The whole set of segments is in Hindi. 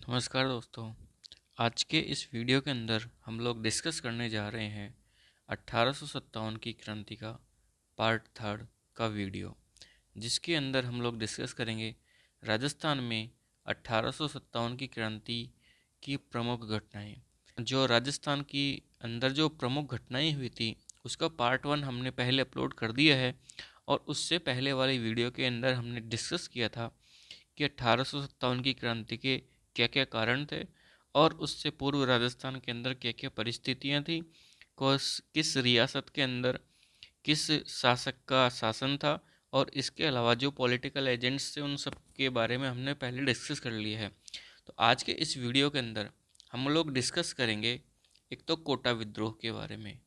नमस्कार दोस्तों। आज के इस वीडियो के अंदर हम लोग डिस्कस करने जा रहे हैं 1857 की क्रांति का पार्ट थर्ड का वीडियो, जिसके अंदर हम लोग डिस्कस करेंगे राजस्थान में 1857 की क्रांति की प्रमुख घटनाएं। जो राजस्थान की अंदर जो प्रमुख घटनाएं हुई थी उसका पार्ट वन हमने पहले अपलोड कर दिया है, और उससे पहले वाली वीडियो के अंदर हमने डिस्कस किया था कि 1857 की क्रांति के क्या क्या कारण थे और उससे पूर्व राजस्थान के अंदर क्या क्या परिस्थितियां थी, किस रियासत के अंदर किस शासक का शासन था, और इसके अलावा जो पॉलिटिकल एजेंट्स थे उन सब के बारे में हमने पहले डिस्कस कर लिया है। तो आज के इस वीडियो के अंदर हम लोग डिस्कस करेंगे एक तो कोटा विद्रोह के बारे में।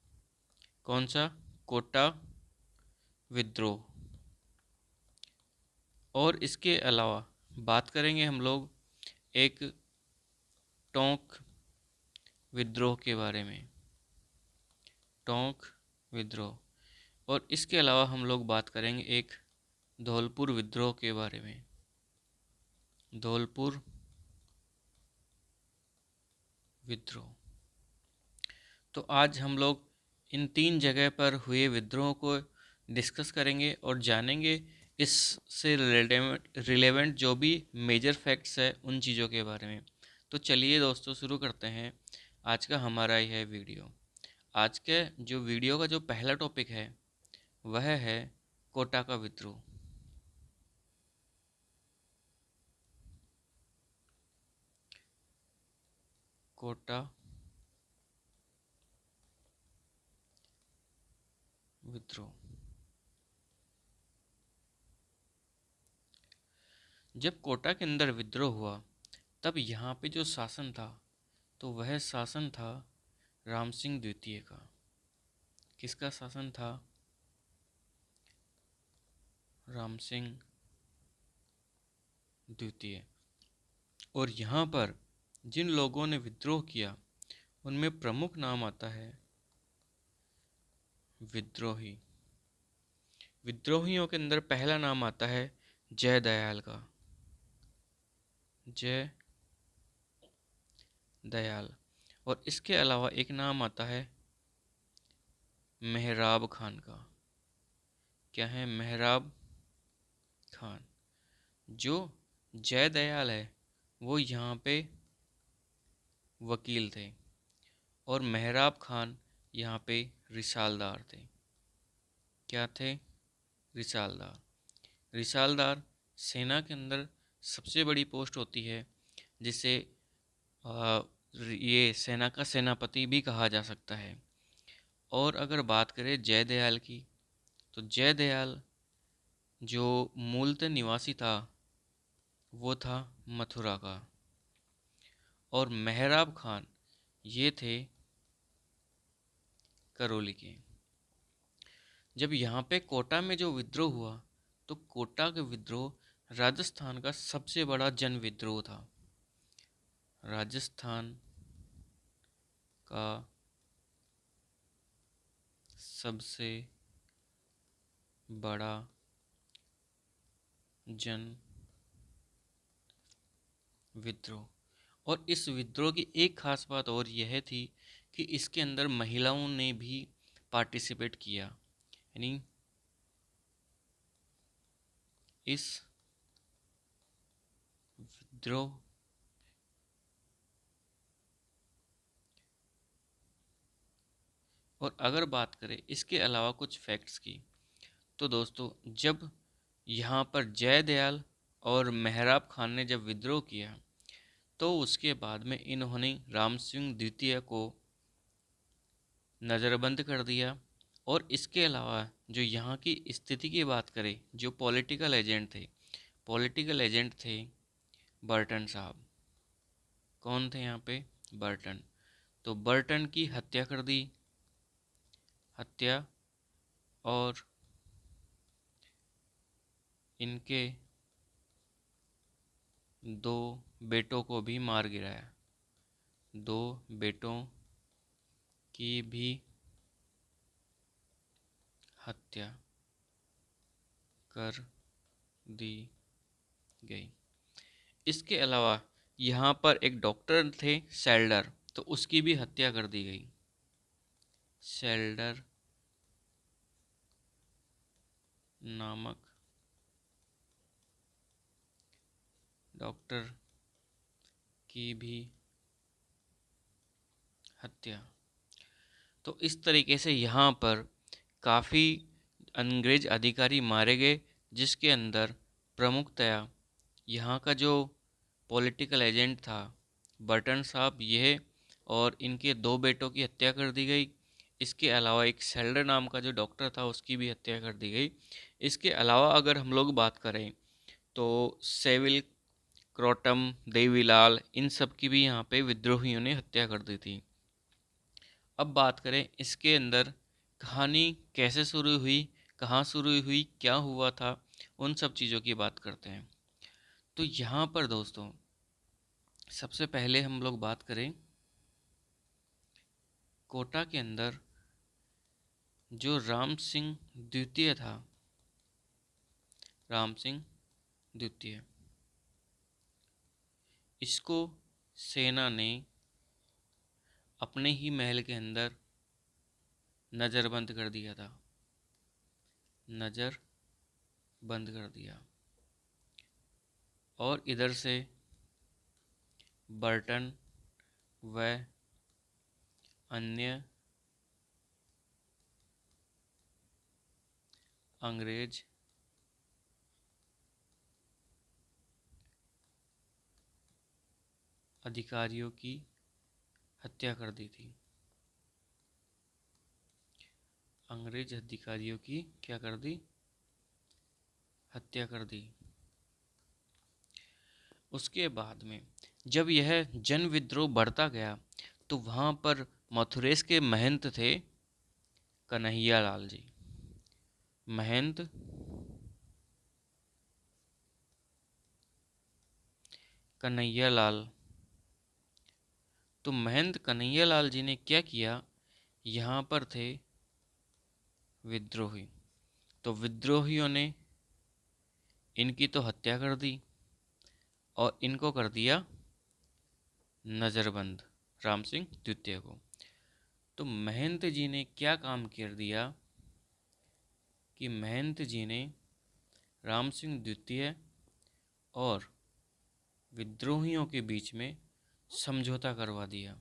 कौन सा? कोटा विद्रोह। और इसके अलावा बात करेंगे हम लोग एक टोंक विद्रोह के बारे में। टोंक विद्रोह। और इसके अलावा हम लोग बात करेंगे एक धौलपुर विद्रोह के बारे में। धौलपुर विद्रोह। तो आज हम लोग इन तीन जगह पर हुए विद्रोह को डिस्कस करेंगे और जानेंगे इससे रिलेवेंट जो भी मेजर फैक्ट्स है उन चीज़ों के बारे में। तो चलिए दोस्तों, शुरू करते हैं आज का हमारा यह वीडियो। आज के जो वीडियो का जो पहला टॉपिक है वह है कोटा का विद्रोह। कोटा विद्रोह। जब कोटा के अंदर विद्रोह हुआ तब यहाँ पे जो शासन था तो वह शासन था राम सिंह द्वितीय का। किसका शासन था? राम सिंह द्वितीय। और यहाँ पर जिन लोगों ने विद्रोह किया उनमें प्रमुख नाम आता है विद्रोही। विद्रोहियों के अंदर पहला नाम आता है जय दयाल का। जय दयाल। और इसके अलावा एक नाम आता है मेहराब खान का। क्या है? मेहराब खान। जो जय दयाल है वो यहाँ पे वकील थे और मेहराब खान यहाँ पे रिसालदार थे। क्या थे? रिसालदार। रिसालदार सेना के अंदर सबसे बड़ी पोस्ट होती है, जिसे आ, ये सेना का सेनापति भी कहा जा सकता है। और अगर बात करें जय दयाल की, तो जय दयाल जो मूलतः निवासी था वो था मथुरा का। और मेहराब खान ये थे करौली के। जब यहाँ पे कोटा में जो विद्रोह हुआ तो कोटा का विद्रोह राजस्थान का सबसे बड़ा जन विद्रोह था। राजस्थान का सबसे बड़ा जन विद्रोह। और इस विद्रोह की एक खास बात और यह थी कि इसके अंदर महिलाओं ने भी पार्टिसिपेट किया। यानी इस विद्रोह और अगर बात करें इसके अलावा कुछ फैक्ट्स की, तो दोस्तों जब यहाँ पर जय दयाल और मेहराब खान ने जब विद्रोह किया तो उसके बाद में इन्होंने राम सिंह द्वितीय को नज़रबंद कर दिया। और इसके अलावा जो यहाँ की स्थिति की बात करें, जो पॉलिटिकल एजेंट थे बर्टन साहब। कौन थे यहाँ पे? बर्टन। तो बर्टन की हत्या कर दी। हत्या। और इनके दो बेटों को भी मार गिराया। दो बेटों की भी हत्या कर दी गई। इसके अलावा यहाँ पर एक डॉक्टर थे सेल्डर, तो उसकी भी हत्या कर दी गई। सेल्डर नामक डॉक्टर की भी हत्या। तो इस तरीके से यहाँ पर काफ़ी अंग्रेज अधिकारी मारे गए, जिसके अंदर प्रमुखतया यहाँ का जो पॉलिटिकल एजेंट था बर्टन साहब, यह और इनके दो बेटों की हत्या कर दी गई। इसके अलावा एक सेल्डर नाम का जो डॉक्टर था उसकी भी हत्या कर दी गई। इसके अलावा अगर हम लोग बात करें तो सेविल क्रॉटम, देवीलाल, इन सब की भी यहाँ पे विद्रोहियों ने हत्या कर दी थी। अब बात करें इसके अंदर कहानी कैसे शुरू हुई, कहाँ शुरू हुई, क्या हुआ था, उन सब चीज़ों की बात करते हैं। तो यहाँ पर दोस्तों सबसे पहले हम लोग बात करें कोटा के अंदर जो राम सिंह द्वितीय था, राम सिंह द्वितीय, इसको सेना ने अपने ही महल के अंदर नज़रबंद कर दिया था, नज़र बंद कर दिया। और इधर से बर्टन व अन्य अंग्रेज अधिकारियों की हत्या कर दी थी। अंग्रेज अधिकारियों की क्या कर दी? हत्या कर दी। उसके बाद में जब यह जन विद्रोह बढ़ता गया तो वहाँ पर मथुरेश के महंत थे कन्हैया लाल जी। महंत कन्हैया लाल। तो महंत कन्हैया लाल जी ने क्या किया, यहाँ पर थे विद्रोही, तो विद्रोहियों ने इनकी तो हत्या कर दी और इनको कर दिया नज़रबंद, राम सिंह द्वितीय को। तो महंत जी ने क्या काम कर दिया कि महंत जी ने राम सिंह द्वितीय और विद्रोहियों के बीच में समझौता करवा दिया।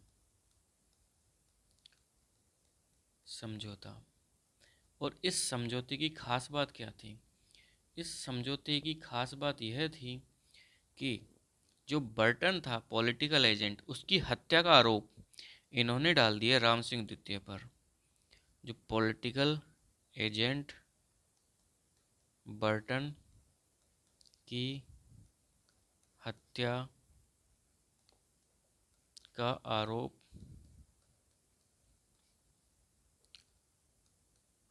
समझौता। और इस समझौते की खास बात क्या थी? इस समझौते की खास बात यह थी कि जो बर्टन था पॉलिटिकल एजेंट, उसकी हत्या का आरोप इन्होंने डाल दिया राम सिंह द्वितीय पर। जो पॉलिटिकल एजेंट बर्टन की हत्या का आरोप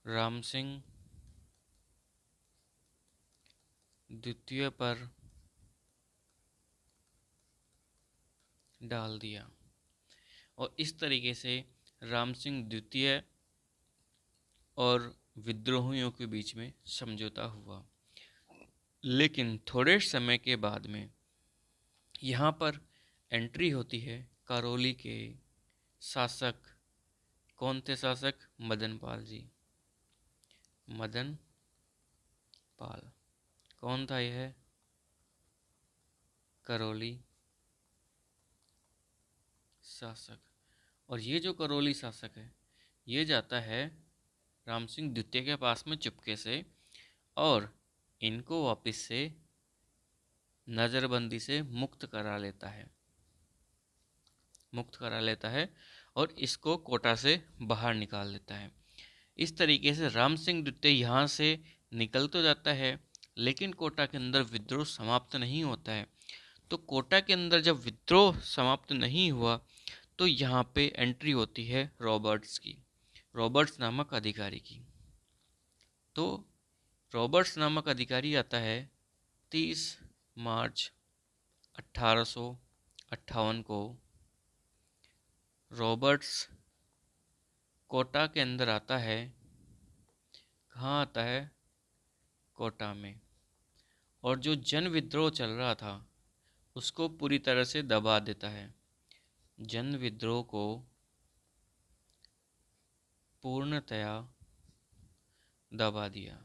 राम सिंह द्वितीय पर डाल दिया। और इस तरीके से राम सिंह द्वितीय और विद्रोहियों के बीच में समझौता हुआ। लेकिन थोड़े समय के बाद में यहाँ पर एंट्री होती है करौली के शासक। कौन थे शासक? मदन पाल जी। मदन पाल। कौन था यह? करौली शासक। और ये जो करौली शासक है ये जाता है राम सिंह द्वितीय के पास में चुपके से और इनको वापस से नज़रबंदी से मुक्त करा लेता है, मुक्त करा लेता है और इसको कोटा से बाहर निकाल देता है। इस तरीके से राम सिंह द्वितीय यहाँ से निकल तो जाता है, लेकिन कोटा के अंदर विद्रोह समाप्त नहीं होता है। तो कोटा के अंदर जब विद्रोह समाप्त नहीं हुआ तो यहाँ पे एंट्री होती है रॉबर्ट्स की, रॉबर्ट्स नामक अधिकारी की। तो रॉबर्ट्स नामक अधिकारी आता है 30 मार्च 1858 को। रॉबर्ट्स कोटा के अंदर आता है। कहाँ आता है? कोटा में। और जो जन विद्रोह चल रहा था उसको पूरी तरह से दबा देता है। जन विद्रोह को पूर्णतया दबा दिया।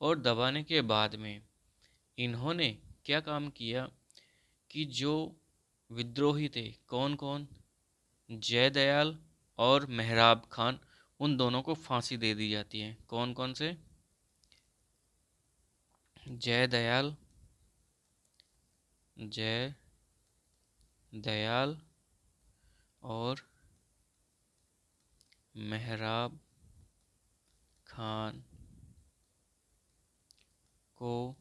और दबाने के बाद में इन्होंने क्या काम किया कि जो विद्रोही थे, कौन कौन, जयदयाल और मेहराब खान, उन दोनों को फांसी दे दी जाती है। कौन कौन से? जयदयाल, जय दयाल और मेहराब खान को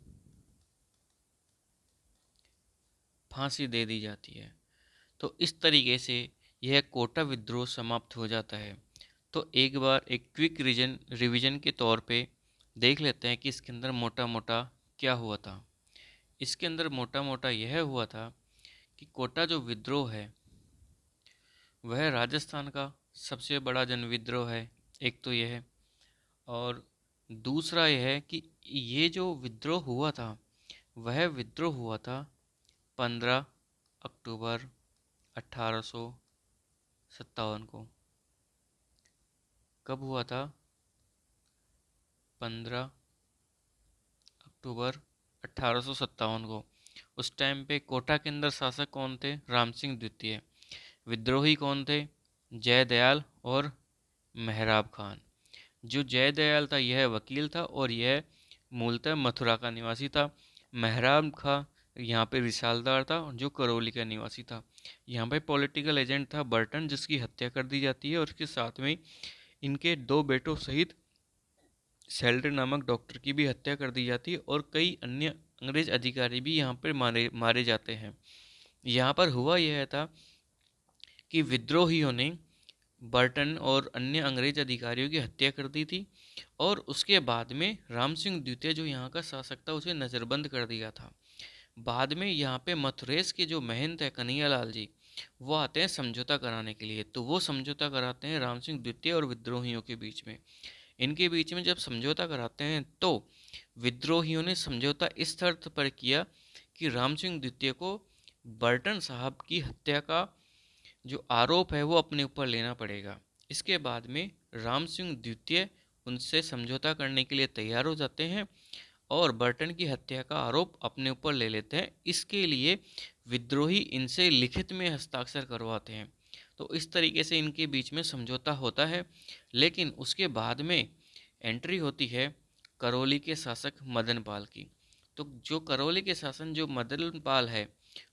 फांसी दे दी जाती है। तो इस तरीके से यह कोटा विद्रोह समाप्त हो जाता है। तो एक बार एक क्विक रिवीजन के तौर पे देख लेते हैं कि इसके अंदर मोटा मोटा क्या हुआ था। इसके अंदर मोटा मोटा यह हुआ था कि कोटा जो विद्रोह है वह राजस्थान का सबसे बड़ा जन विद्रोह है। एक तो यह है, और दूसरा यह है कि ये जो विद्रोह हुआ था वह विद्रोह हुआ था 15 अक्टूबर 1857 को। कब हुआ था? 15 अक्टूबर 1857 को। उस टाइम पे कोटा के अंदर शासक कौन थे? राम सिंह द्वितीय। विद्रोही कौन थे? जयदयाल और मेहराब खान। जो जयदयाल था यह वकील था और यह मूलतः मथुरा का निवासी था। मेहराब खां यहाँ पे रिसालदार था जो करौली का निवासी था। यहाँ पे पॉलिटिकल एजेंट था बर्टन, जिसकी हत्या कर दी जाती है, और इसके साथ में इनके दो बेटों सहित सेल्डन नामक डॉक्टर की भी हत्या कर दी जाती है, और कई अन्य अंग्रेज अधिकारी भी यहाँ पर मारे मारे जाते हैं। यहाँ पर हुआ यह था कि विद्रोहियों ने बर्टन और अन्य अंग्रेज अधिकारियों की हत्या कर दी थी, और उसके बाद में राम सिंह द्वितीय जो यहाँ का शासक था उसे नज़रबंद कर दिया था। बाद में यहाँ पे मथुरेश के जो महंत है कन्हैयालाल जी, वो आते हैं समझौता कराने के लिए। तो वो समझौता कराते हैं राम सिंह द्वितीय और विद्रोहियों के बीच में। इनके बीच में जब समझौता कराते हैं तो विद्रोहियों ने समझौता इस शर्त पर किया कि राम सिंह द्वितीय को बर्टन साहब की हत्या का जो आरोप है वो अपने ऊपर लेना पड़ेगा। इसके बाद में राम सिंह द्वितीय उनसे समझौता करने के लिए तैयार हो जाते हैं और बर्टन की हत्या का आरोप अपने ऊपर ले लेते हैं। इसके लिए विद्रोही इनसे लिखित में हस्ताक्षर करवाते हैं। तो इस तरीके से इनके बीच में समझौता होता है। लेकिन उसके बाद में एंट्री होती है करौली के शासक मदन पाल की। तो जो करौली के शासन जो मदन पाल है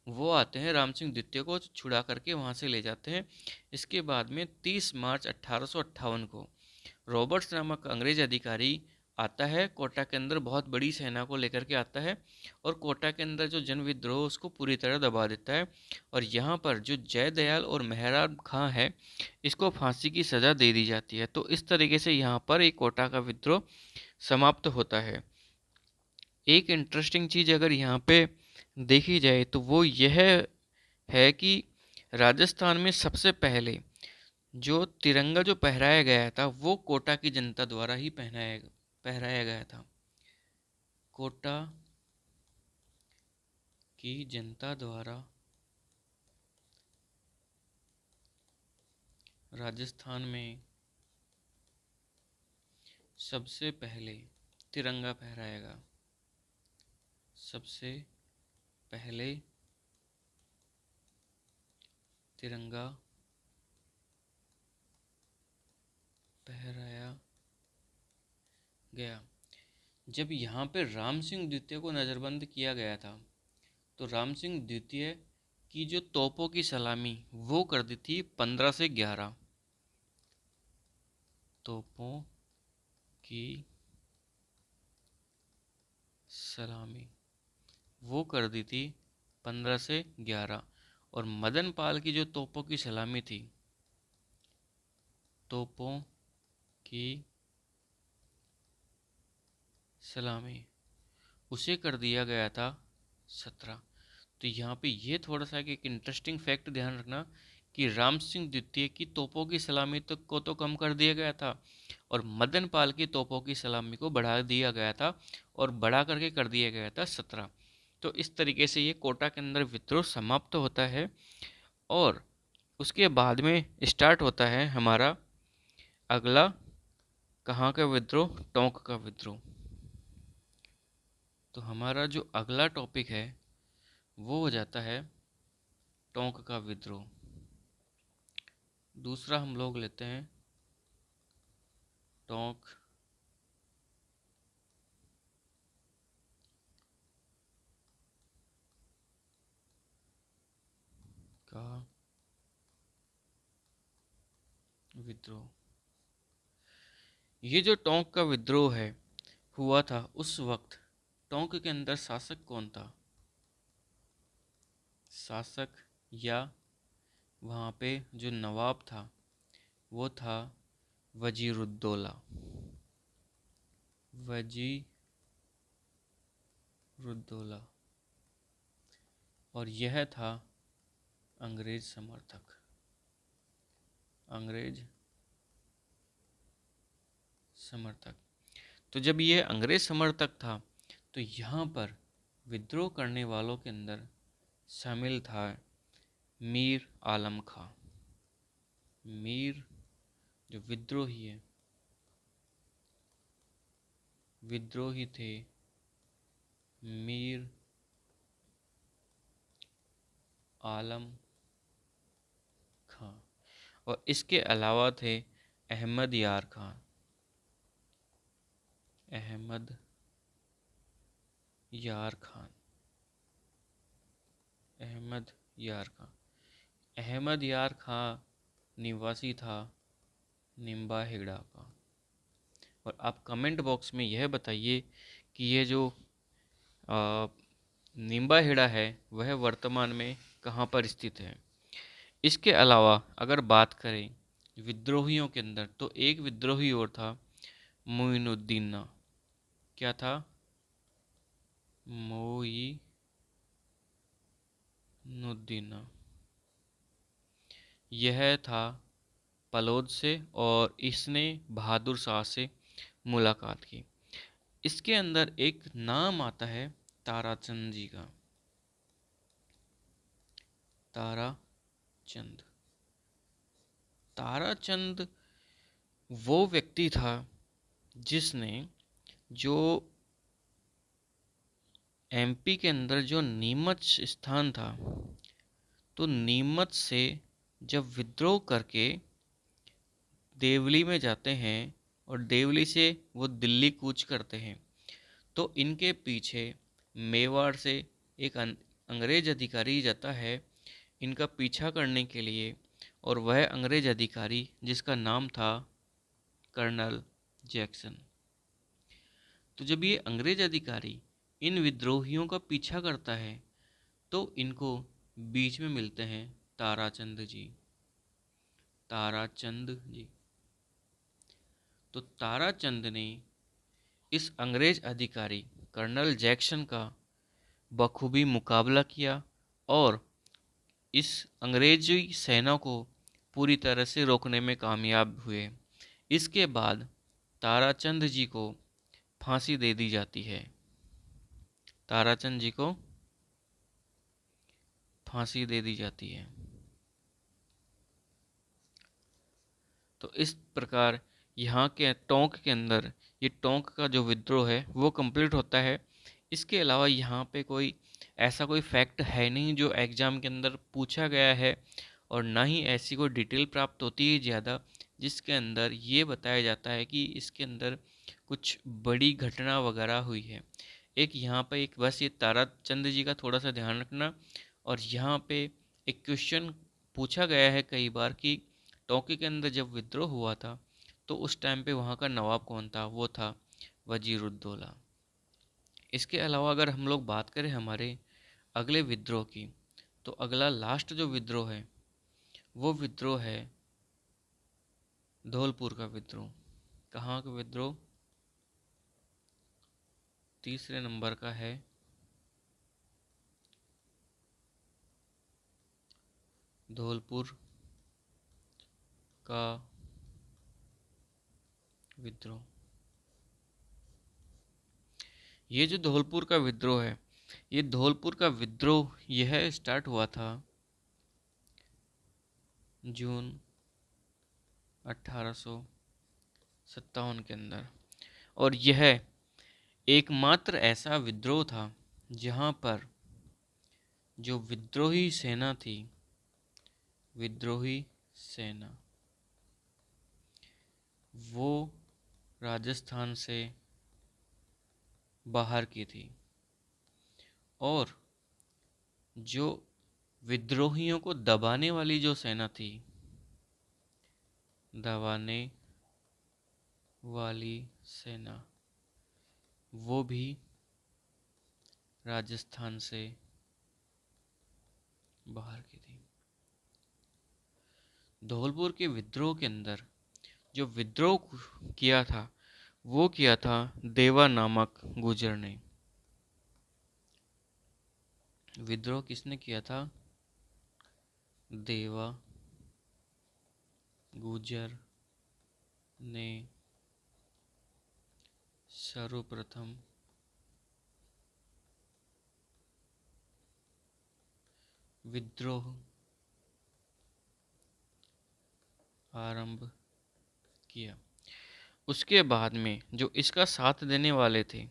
वो आते हैं राम सिंह द्वितीय को छुड़ा करके वहाँ से ले जाते हैं। इसके बाद में 30 मार्च 1858 को रॉबर्ट्स नामक अंग्रेज अधिकारी आता है कोटा के अंदर, बहुत बड़ी सेना को लेकर के आता है, और कोटा के अंदर जो जन विद्रोह उसको पूरी तरह दबा देता है। और यहाँ पर जो जयदयाल और मेहराब खां है इसको फांसी की सज़ा दे दी जाती है। तो इस तरीके से यहाँ पर एक कोटा का विद्रोह समाप्त होता है। एक इंटरेस्टिंग चीज़ अगर यहाँ पे देखी जाए तो वो यह है कि राजस्थान में सबसे पहले जो तिरंगा जो फहराया गया था वो कोटा की जनता द्वारा ही फहराया गया था। कोटा की जनता द्वारा राजस्थान में सबसे पहले तिरंगा फहराएगा। सबसे पहले तिरंगा फहराया गया। जब यहाँ पे राम सिंह द्वितीय को नज़रबंद किया गया था तो राम सिंह द्वितीय की जो तोपों की सलामी वो कर दी थी 15 से 11। तोपों की सलामी वो कर दी थी 15 से 11। और मदन पाल की जो तोपों की सलामी थी, तोपों की सलामी उसे कर दिया गया था 17। तो यहाँ पे ये थोड़ा सा एक इंटरेस्टिंग फैक्ट ध्यान रखना कि राम सिंह द्वितीय की तोपों की सलामी को तो कम कर दिया गया था, और मदन पाल की तोपों की सलामी को बढ़ा दिया गया था, और बढ़ा करके कर दिया गया था 17। तो इस तरीके से ये कोटा के अंदर विद्रोह समाप्त होता है और उसके बाद में स्टार्ट होता है हमारा अगला कहाँ का विद्रोह, टोंक का विद्रोह। तो हमारा जो अगला टॉपिक है वो हो जाता है टोंक का विद्रोह। दूसरा हम लोग लेते हैं टोंक का विद्रोह। ये जो टोंक का विद्रोह है हुआ था उस वक्त टोंक के अंदर शासक कौन था? शासक या वहाँ पे जो नवाब था वो था वजीरुद्दौला। वजीरुद्दौला और यह था अंग्रेज समर्थक। अंग्रेज समर्थक। तो जब ये अंग्रेज समर्थक था तो यहाँ पर विद्रोह करने वालों के अंदर शामिल था मीर आलम खां। मीर जो विद्रोही थे मीर आलम खां। और इसके अलावा थे अहमद यार खान। अहमद यार खान। अहमद यार खान। अहमद यार खान निवासी था निम्बा हेड़ा का। और आप कमेंट बॉक्स में यह बताइए कि ये जो आ, निम्बा हेड़ा है वह वर्तमान में कहाँ पर स्थित है। इसके अलावा अगर बात करें विद्रोहियों के अंदर तो एक विद्रोही और था मोइनुद्दीन। क्या था? मोइनुद्दीन। यह था पलौद से और इसने बहादुर शाह से मुलाकात की। इसके अंदर एक नाम आता है ताराचंद जी का। ताराचंद। ताराचंद वो व्यक्ति था जिसने जो एमपी के अंदर जो नीमच स्थान था तो नीमच से जब विद्रोह करके देवली में जाते हैं और देवली से वो दिल्ली कूच करते हैं तो इनके पीछे मेवाड़ से एक अंग्रेज अधिकारी जाता है इनका पीछा करने के लिए। और वह अंग्रेज अधिकारी जिसका नाम था कर्नल जैक्सन। तो जब ये अंग्रेज अधिकारी इन विद्रोहियों का पीछा करता है तो इनको बीच में मिलते हैं ताराचंद जी। ताराचंद जी। तो ताराचंद ने इस अंग्रेज अधिकारी कर्नल जैक्सन का बखूबी मुकाबला किया और इस अंग्रेजी सेना को पूरी तरह से रोकने में कामयाब हुए। इसके बाद ताराचंद जी को फांसी दे दी जाती है। ताराचंद जी को फांसी दे दी जाती है। तो इस प्रकार यहाँ के टोंक के अंदर ये टोंक का जो विद्रोह है वो कंप्लीट होता है। इसके अलावा यहाँ पे कोई ऐसा कोई फैक्ट है नहीं जो एग्ज़ाम के अंदर पूछा गया है और ना ही ऐसी कोई डिटेल प्राप्त होती है ज़्यादा जिसके अंदर ये बताया जाता है कि इसके अंदर कुछ बड़ी घटना वगैरह हुई है। एक यहाँ पे एक बस ये ताराचंद जी का थोड़ा सा ध्यान रखना। और यहाँ पे एक क्वेश्चन पूछा गया है कई बार कि टोंकी के अंदर जब विद्रोह हुआ था तो उस टाइम पे वहाँ का नवाब कौन था? वो था वजीरुद्दौला। इसके अलावा अगर हम लोग बात करें हमारे अगले विद्रोह की तो अगला लास्ट जो विद्रोह है वो विद्रोह है धौलपुर का विद्रोह। कहाँ का विद्रोह? तीसरे नंबर का है धौलपुर का विद्रोह। ये जो धौलपुर का विद्रोह है ये धौलपुर का विद्रोह यह स्टार्ट हुआ था जून 1857 के अंदर, और यह एकमात्र ऐसा विद्रोह था जहां पर जो विद्रोही सेना थी, विद्रोही सेना, वो राजस्थान से बाहर की थी, और जो विद्रोहियों को दबाने वाली जो सेना थी, दबाने वाली सेना, वो भी राजस्थान से बाहर की थी। धौलपुर के विद्रोह के अंदर जो विद्रोह किया था वो किया था देवा नामक गुर्जर ने। विद्रोह किसने किया था? देवा गुर्जर ने सर्वप्रथम विद्रोह आरंभ किया। उसके बाद में जो इसका साथ देने वाले थे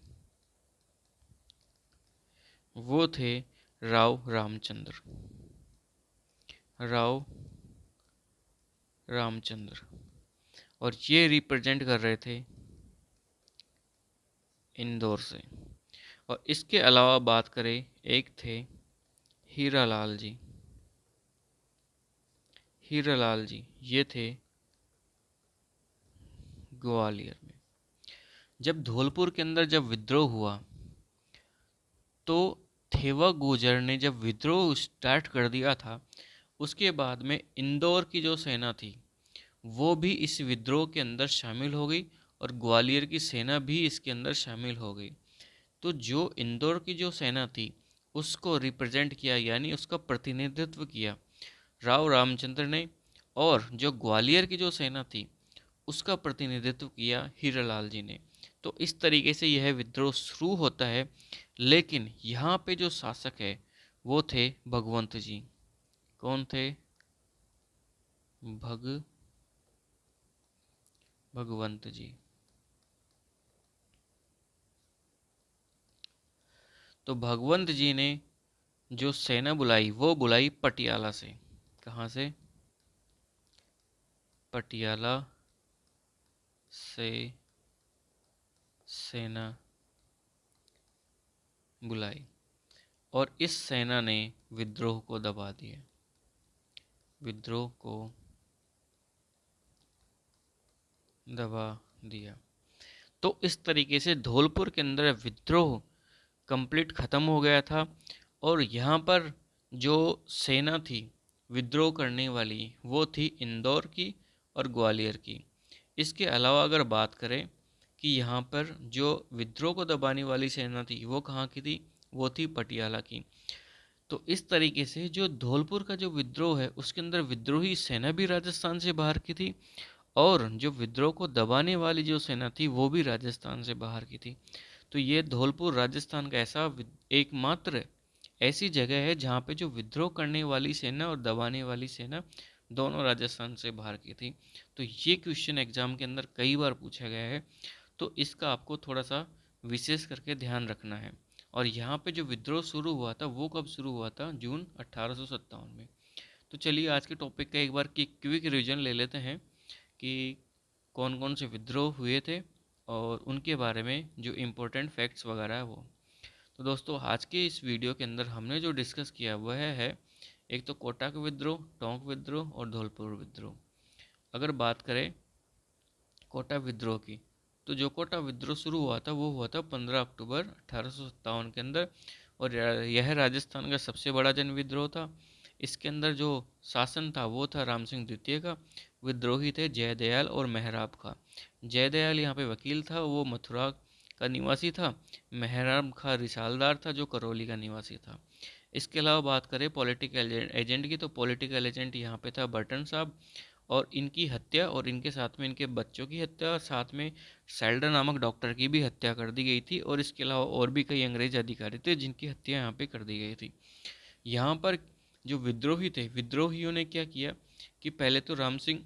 वो थे राव रामचंद्र, राव रामचंद्र, और ये रिप्रेजेंट कर रहे थे इंदौर से। और इसके अलावा बात करें, एक थे हीरालाल जी। हीरालाल जी ये थे ग्वालियर में। जब धौलपुर के अंदर जब विद्रोह हुआ तो थेवा गुर्जर ने जब विद्रोह स्टार्ट कर दिया था, उसके बाद में इंदौर की जो सेना थी वो भी इस विद्रोह के अंदर शामिल हो गई, और ग्वालियर की सेना भी इसके अंदर शामिल हो गई। तो जो इंदौर की जो सेना थी उसको रिप्रेजेंट किया, यानी उसका प्रतिनिधित्व किया राव रामचंद्र ने, और जो ग्वालियर की जो सेना थी उसका प्रतिनिधित्व किया हीरालाल जी ने। तो इस तरीके से यह विद्रोह शुरू होता है, लेकिन यहाँ पे जो शासक है वो थे भगवंत जी। कौन थे? भगवंत जी। तो भगवंत जी ने जो सेना बुलाई वो बुलाई पटियाला से। कहाँ से? पटियाला से सेना बुलाई, और इस सेना ने विद्रोह को दबा दिया, विद्रोह को दबा दिया। तो इस तरीके से धौलपुर के अंदर विद्रोह कंप्लीट ख़त्म हो गया था, और यहाँ पर जो सेना थी विद्रोह करने वाली वो थी इंदौर की और ग्वालियर की। इसके अलावा अगर बात करें कि यहाँ पर जो विद्रोह को दबाने वाली सेना थी वो कहाँ की थी, वो थी पटियाला की। तो इस तरीके से जो धौलपुर का जो विद्रोह है उसके अंदर विद्रोही सेना भी राजस्थान से बाहर की थी, और जो विद्रोह को दबाने वाली जो सेना थी वो भी राजस्थान से बाहर की थी। तो ये धौलपुर राजस्थान का ऐसा एकमात्र ऐसी जगह है जहाँ पे जो विद्रोह करने वाली सेना और दबाने वाली सेना दोनों राजस्थान से बाहर की थी। तो ये क्वेश्चन एग्जाम के अंदर कई बार पूछा गया है, तो इसका आपको थोड़ा सा विशेष करके ध्यान रखना है। और यहाँ पे जो विद्रोह शुरू हुआ था वो कब शुरू हुआ था? जून 1857 में। तो चलिए आज के टॉपिक का एक बार की क्विक रिविजन ले लेते हैं कि कौन कौन से विद्रोह हुए थे और उनके बारे में जो इम्पोर्टेंट फैक्ट्स वगैरह है वो। तो दोस्तों आज के इस वीडियो के अंदर हमने जो डिस्कस किया वह है एक तो कोटा का विद्रोह, टोंक विद्रोह और धौलपुर विद्रोह। अगर बात करें कोटा विद्रोह की, तो जो कोटा विद्रोह शुरू हुआ था वो हुआ था 15 अक्टूबर 1857 के अंदर, और यह राजस्थान का सबसे बड़ा जन विद्रोह था। इसके अंदर जो शासन था वो था राम सिंह द्वितीय का। विद्रोही थे जयदयाल और मेहराब खां। जयदयाल यहाँ पे वकील था, वो मथुरा का निवासी था। मेहराब खां रिसालदार था जो करौली का निवासी था। इसके अलावा बात करें पॉलिटिकल एजेंट की, तो पॉलिटिकल एजेंट यहाँ पे था बर्टन साहब, और इनकी हत्या और इनके साथ में इनके बच्चों की हत्या और साथ में सेल्डर नामक डॉक्टर की भी हत्या कर दी गई थी। और इसके अलावा और भी कई अंग्रेज अधिकारी थे जिनकी हत्या यहाँ पे कर दी गई थी। यहाँ पर जो विद्रोही थे, विद्रोहियों ने क्या किया कि पहले तो राम सिंह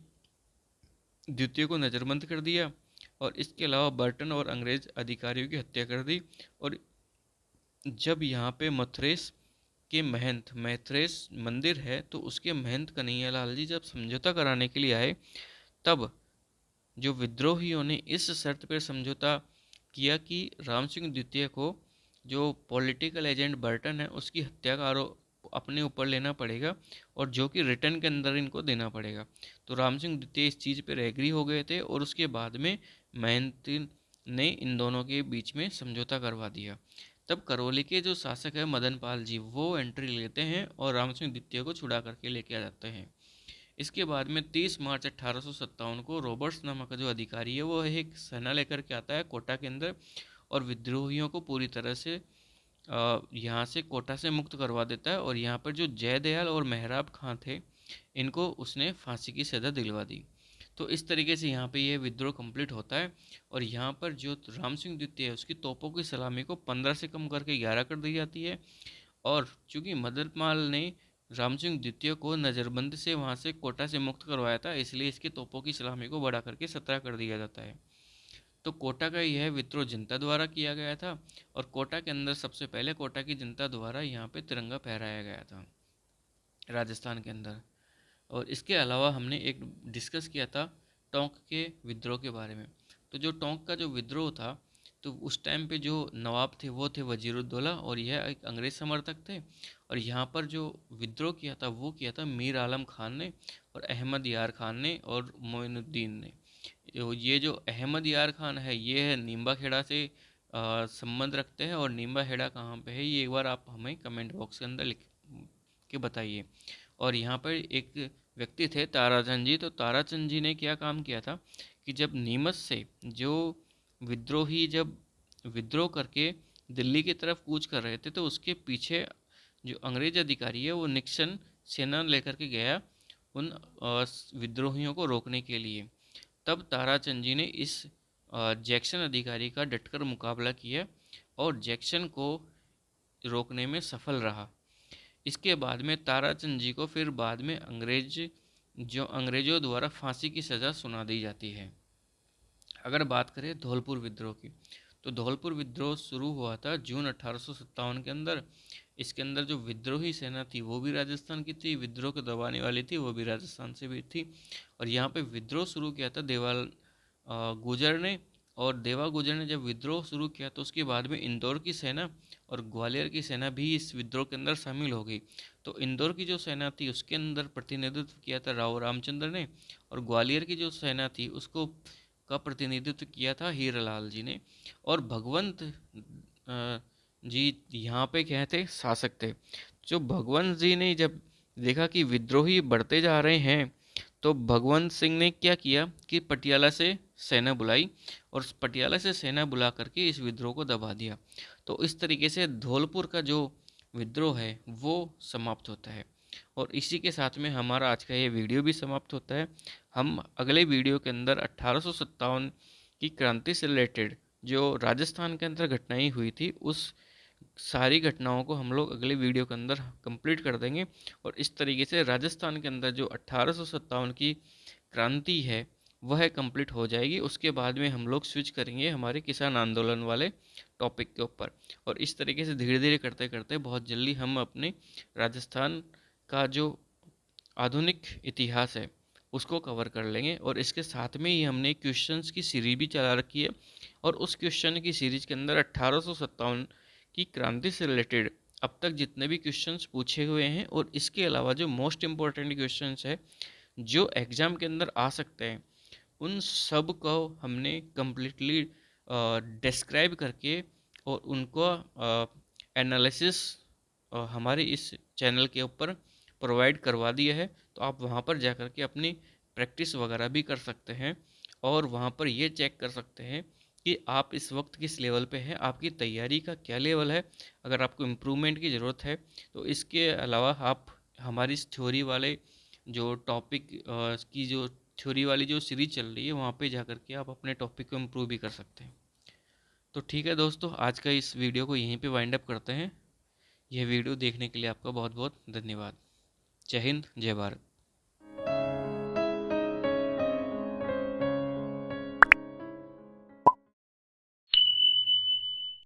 द्वितीय को नज़रबंद कर दिया और इसके अलावा बर्टन और अंग्रेज अधिकारियों की हत्या कर दी। और जब यहाँ पे मथुरेश के महंत, मैथरेस मंदिर है, तो उसके महंत कन्हैयालाल जी जब समझौता कराने के लिए आए, तब जो विद्रोहियों ने इस शर्त पर समझौता किया कि राम सिंह द्वितीय को जो पॉलिटिकल एजेंट बर्टन है उसकी हत्या का आरोप अपने ऊपर लेना पड़ेगा और जो कि रिटर्न के अंदर इनको देना पड़ेगा। तो राम सिंह द्वितीय इस चीज़ पर एग्री हो गए थे और उसके बाद में महंत ने इन दोनों के बीच में समझौता करवा दिया। तब करौली के जो शासक है मदन पाल जी, वो एंट्री लेते हैं और राम सिंह द्वितीय को छुड़ा करके लेके आ जाते हैं। इसके बाद में 30 मार्च 1857 को रॉबर्ट्स नामक का जो अधिकारी है वो एक सेना लेकर के आता है कोटा के अंदर और विद्रोहियों को पूरी तरह से यहाँ से कोटा से मुक्त करवा देता है। और यहाँ पर जो जयदयाल और मेहराब खां थे, इनको उसने फांसी की सज़ा दिलवा दी। तो इस तरीके से यहाँ पे ये विद्रोह कंप्लीट होता है। और यहाँ पर जो राम सिंह द्वितीय है उसकी तोपों की सलामी को 15 से कम करके 11 कर दी जाती है। और चूंकि मदन पाल ने राम सिंह द्वितीय को नज़रबंद से वहाँ से कोटा से मुक्त करवाया था, इसलिए इसकी तोपों की सलामी को बढ़ा करके 17 कर दिया जाता है। तो कोटा का यह विद्रोह जनता द्वारा किया गया था और कोटा के अंदर सबसे पहले कोटा की जनता द्वारा यहाँ पे तिरंगा फहराया गया था राजस्थान के अंदर। और इसके अलावा हमने एक डिस्कस किया था टोंक के विद्रोह के बारे में। तो जो टोंक का जो विद्रोह था, तो उस टाइम पे जो नवाब थे वो थे वजीरुद्दौला और यह एक अंग्रेज समर्थक थे। और यहाँ पर जो विद्रोह किया था वो किया था मीर आलम खान ने और अहमद यार खान ने और मोइनुद्दीन ने। ये जो अहमद यार खान है ये है नींबा खेड़ा से संबंध रखते हैं। और नींबा खेड़ा कहाँ पे है ये एक बार आप हमें कमेंट बॉक्स के अंदर लिख के बताइए। और यहाँ पर एक व्यक्ति थे ताराचंद जी। तो ताराचंद जी ने क्या काम किया था कि जब नीमच से जो विद्रोही जब विद्रोह करके दिल्ली की तरफ कूच कर रहे थे, तो उसके पीछे जो अंग्रेज अधिकारी है वो निक्सन सेना लेकर के गया उन विद्रोहियों को रोकने के लिए। तब ताराचंद जी ने इस जैक्सन अधिकारी का डटकर मुकाबला किया और जैक्सन को रोकने में सफल रहा। इसके बाद में ताराचंद जी को फिर बाद में अंग्रेजों द्वारा फांसी की सज़ा सुना दी जाती है। अगर बात करें धौलपुर विद्रोह की, तो धौलपुर विद्रोह शुरू हुआ था जून 1857 के अंदर। इसके अंदर जो विद्रोही सेना थी वो भी राजस्थान की थी, विद्रोह को दबाने वाली थी वो भी राजस्थान से भी थी। और यहाँ पे विद्रोह शुरू किया था देवाल गुजर ने। और देवा गुजर ने जब विद्रोह शुरू किया तो उसके बाद में इंदौर की सेना और ग्वालियर की सेना भी इस विद्रोह के अंदर शामिल हो गई। तो इंदौर की जो सेना थी उसके अंदर प्रतिनिधित्व किया था राव रामचंद्र ने और ग्वालियर की जो सेना थी उसको का प्रतिनिधित्व किया था हीरलाल जी ने। और भगवंत जी यहाँ पे क्या थे, शासक थे। जो भगवंत जी ने जब देखा कि विद्रोही बढ़ते जा रहे हैं, तो भगवंत सिंह ने क्या किया कि पटियाला से सेना बुलाई और पटियाला से सेना बुला करके इस विद्रोह को दबा दिया। तो इस तरीके से धौलपुर का जो विद्रोह है वो समाप्त होता है। और इसी के साथ में हमारा आज का ये वीडियो भी समाप्त होता है। हम अगले वीडियो के अंदर 1857 की क्रांति से रिलेटेड जो राजस्थान के अंदर घटनाएं हुई थी उस सारी घटनाओं को हम लोग अगले वीडियो के अंदर कंप्लीट कर देंगे। और इस तरीके से राजस्थान के अंदर जो 1857 की क्रांति है वह कंप्लीट हो जाएगी। उसके बाद में हम लोग स्विच करेंगे हमारे किसान आंदोलन वाले टॉपिक के ऊपर। और इस तरीके से धीरे धीरे करते करते बहुत जल्दी हम अपने राजस्थान का जो आधुनिक इतिहास है उसको कवर कर लेंगे। और इसके साथ में ही हमने क्वेश्चंस की सीरीज भी चला रखी है और उस क्वेश्चन की सीरीज के अंदर 1857 की क्रांति से रिलेटेड अब तक जितने भी क्वेश्चंस पूछे हुए हैं और इसके अलावा जो मोस्ट इम्पोर्टेंट क्वेश्चंस है जो एग्ज़ाम के अंदर आ सकते हैं उन सब को हमने कम्प्लीटली डिस्क्राइब करके और उनको एनालिसिस हमारे इस चैनल के ऊपर प्रोवाइड करवा दिया है। तो आप वहाँ पर जा कर के अपनी प्रैक्टिस वगैरह भी कर सकते हैं और वहाँ पर ये चेक कर सकते हैं कि आप इस वक्त किस लेवल पे हैं, आपकी तैयारी का क्या लेवल है। अगर आपको इम्प्रूवमेंट की ज़रूरत है तो इसके अलावा आप हमारी इस थ्योरी वाले जो टॉपिक की जो थ्योरी वाली जो सीरीज चल रही है वहाँ पे जा कर के आप अपने टॉपिक को इम्प्रूव भी कर सकते हैं। तो ठीक है दोस्तों, आज का इस वीडियो को यहीं पे वाइंड अप करते हैं। यह वीडियो देखने के लिए आपका बहुत बहुत धन्यवाद। जय हिंद, जय भारत।